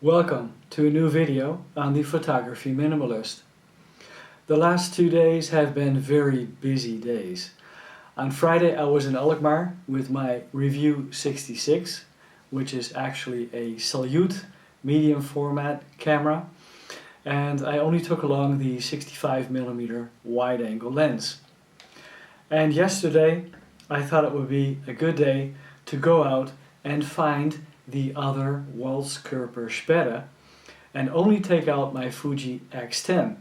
Welcome to a new video on the Photography Minimalist. The last 2 days have been very busy days. On Friday I was in Alkmaar with my Revue 66, which is actually a Salyut medium format camera, and I only took along the 65mm wide angle lens. And yesterday I thought it would be a good day to go out and find the other Walzkorpersperre and only take out my Fuji X10.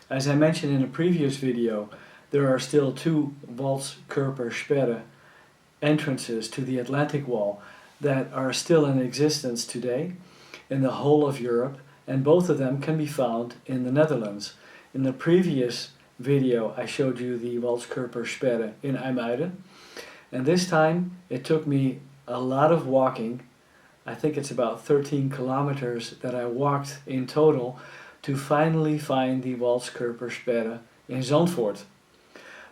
As I mentioned in a previous video, there are still two Walzkorpersperre entrances to the Atlantic Wall that are still in existence today in the whole of Europe, and both of them can be found in the Netherlands. In the previous video I showed you the Walzkorpersperre in IJmuiden, and this time it took me a lot of walking. I think it's about 13 kilometers that I walked in total to finally find the Walzkorpersperre in Zandvoort.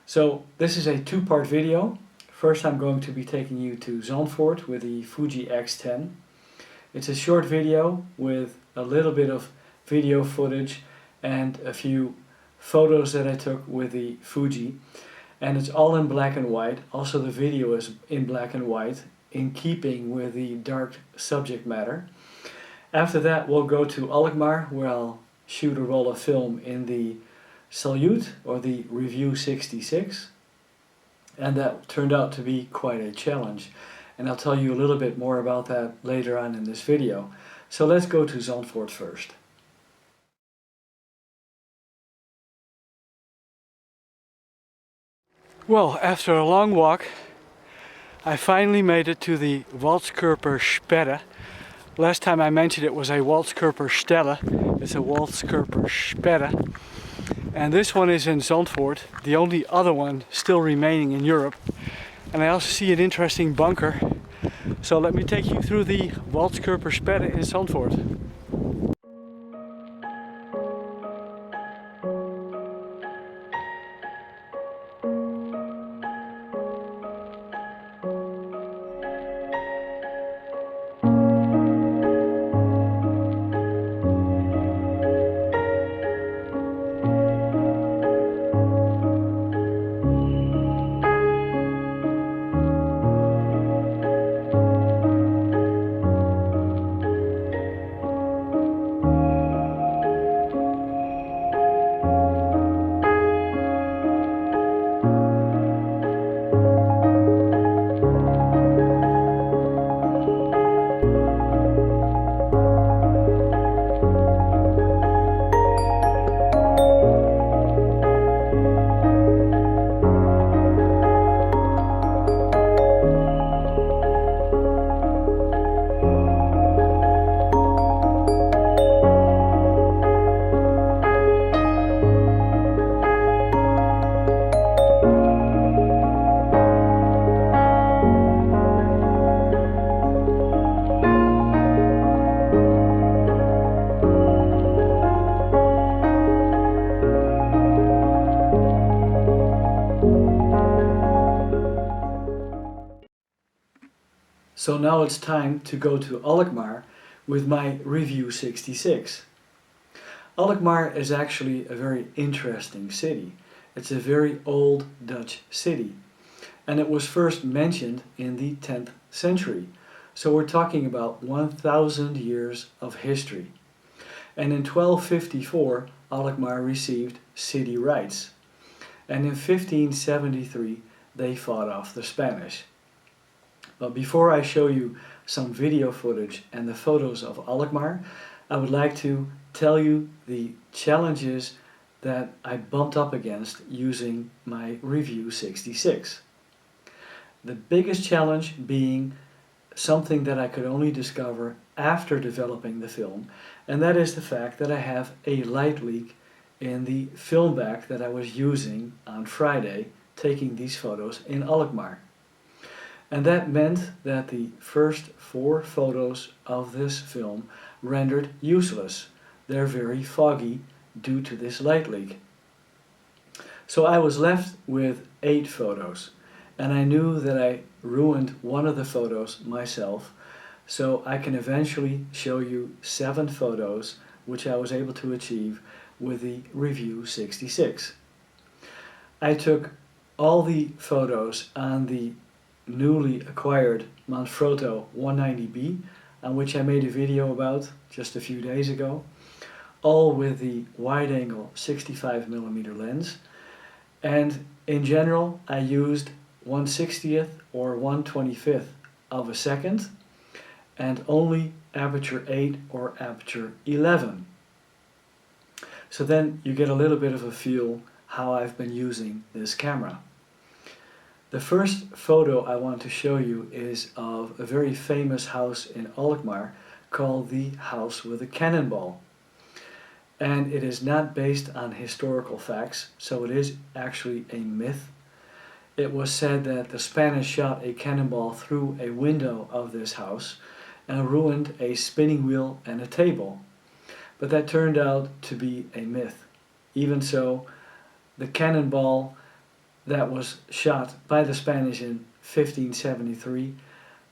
So this is a two-part video. First I'm going to be taking you to Zandvoort with the Fuji X10. It's a short video with a little bit of video footage and a few photos that I took with the Fuji. And it's all in black and white. Also the video is in black and white, in keeping with the dark subject matter. After that we'll go to Alkmaar, where I'll shoot a roll of film in the Salyut or the Revue 66, and that turned out to be quite a challenge, and I'll tell you a little bit more about that later on in this video. So let's go to Zandvoort first. Well, after a long walk I finally made it to the Walzkorpersperre. Last time I mentioned it was a Walzkorperstelle. It's a Walzkorpersperre. And this one is in Zandvoort, the only other one still remaining in Europe. And I also see an interesting bunker. So let me take you through the Walzkorpersperre in Zandvoort. So now it's time to go to Alkmaar with my Revue 66. Alkmaar is actually a very interesting city. It's a very old Dutch city, and it was first mentioned in the 10th century. So we're talking about 1,000 years of history. And in 1254 Alkmaar received city rights, and in 1573 they fought off the Spanish. But before I show you some video footage and the photos of Alkmaar, I would like to tell you the challenges that I bumped up against using my Revue 66. The biggest challenge being something that I could only discover after developing the film, and that is the fact that I have a light leak in the film back that I was using on Friday taking these photos in Alkmaar. And that meant that the first 4 photos of this film rendered useless. They're very foggy due to this light leak. So I was left with 8 photos, and I knew that I ruined one of the photos myself so I can eventually show you 7 photos which I was able to achieve with the Revue 66. I took all the photos on the newly acquired Manfrotto 190B, on which I made a video about just a few days ago, all with the wide-angle 65mm lens, and in general I used 1/60th or 1/25th of a second and only aperture 8 or aperture 11. So then you get a little bit of a feel how I've been using this camera. The first photo I want to show you is of a very famous house in Alkmaar called the House with a Cannonball. And it is not based on historical facts, so it is actually a myth. It was said that the Spanish shot a cannonball through a window of this house and ruined a spinning wheel and a table. But that turned out to be a myth. Even so, the cannonball that was shot by the Spanish in 1573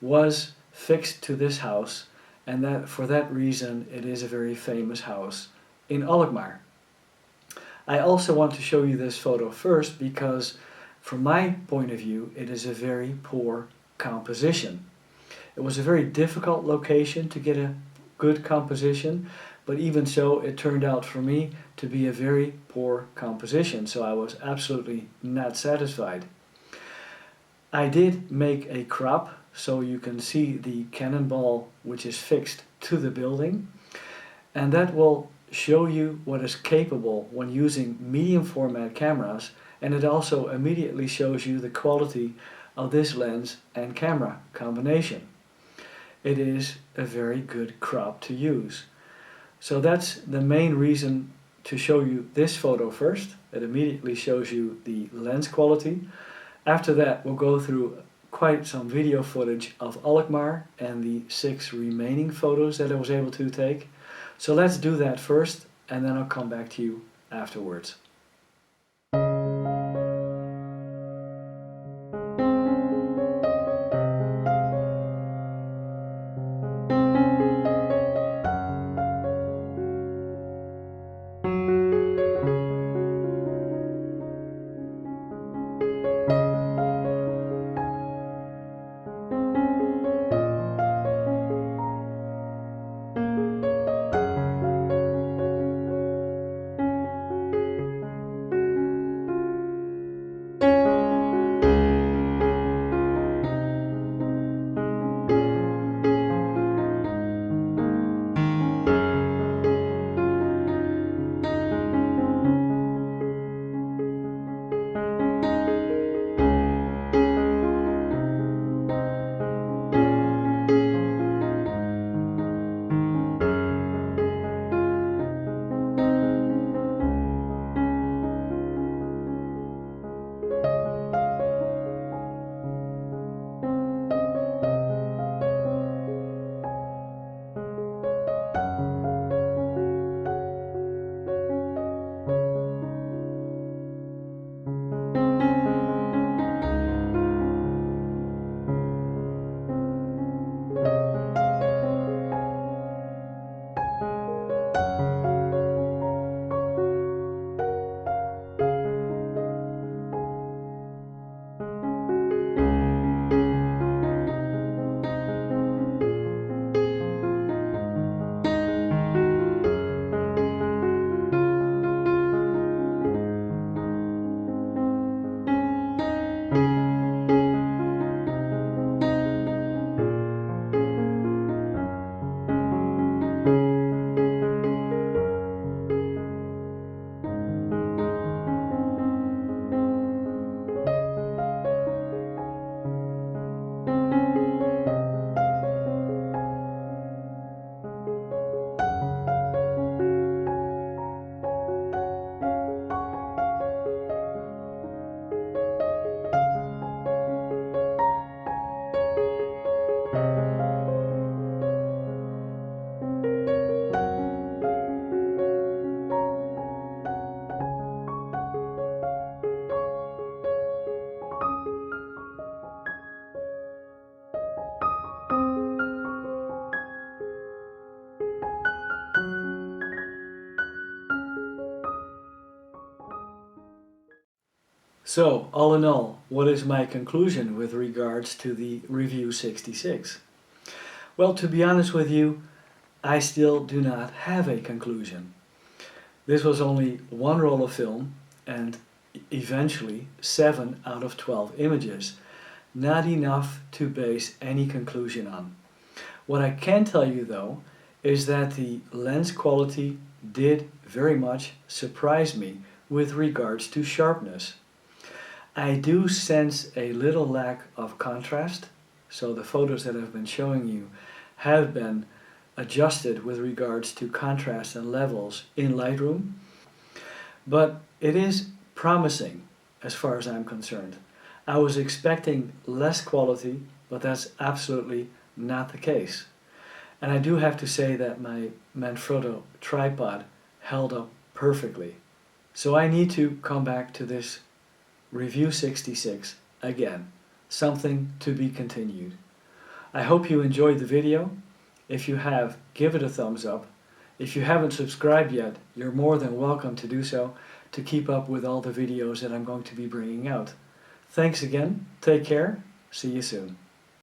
was fixed to this house, and that for that reason it is a very famous house in Alkmaar. I also want to show you this photo first because from my point of view it is a very poor composition. It was a very difficult location to get a good composition, but even so it turned out for me to be a very poor composition, so I was absolutely not satisfied. I did make a crop so you can see the cannonball which is fixed to the building, and that will show you what is capable when using medium format cameras, and it also immediately shows you the quality of this lens and camera combination. It is a very good crop to use. So that's the main reason to show you this photo first. It immediately shows you the lens quality. After that we'll go through quite some video footage of Alkmaar and the 6 remaining photos that I was able to take. So let's do that first, and then I'll come back to you afterwards. So, all in all, what is my conclusion with regards to the Revue 66? Well, to be honest with you, I still do not have a conclusion. This was only one roll of film and eventually 7 out of 12 images. Not enough to base any conclusion on. What I can tell you though is that the lens quality did very much surprise me with regards to sharpness. I do sense a little lack of contrast, so the photos that I've been showing you have been adjusted with regards to contrast and levels in Lightroom, but it is promising as far as I'm concerned. I was expecting less quality, but that's absolutely not the case. And I do have to say that my Manfrotto tripod held up perfectly. So I need to come back to this Revue 66 again. Something to be continued. I hope you enjoyed the video. If you have, give it a thumbs up. If you haven't subscribed yet, you're more than welcome to do so to keep up with all the videos that I'm going to be bringing out. Thanks again, take care, see you soon.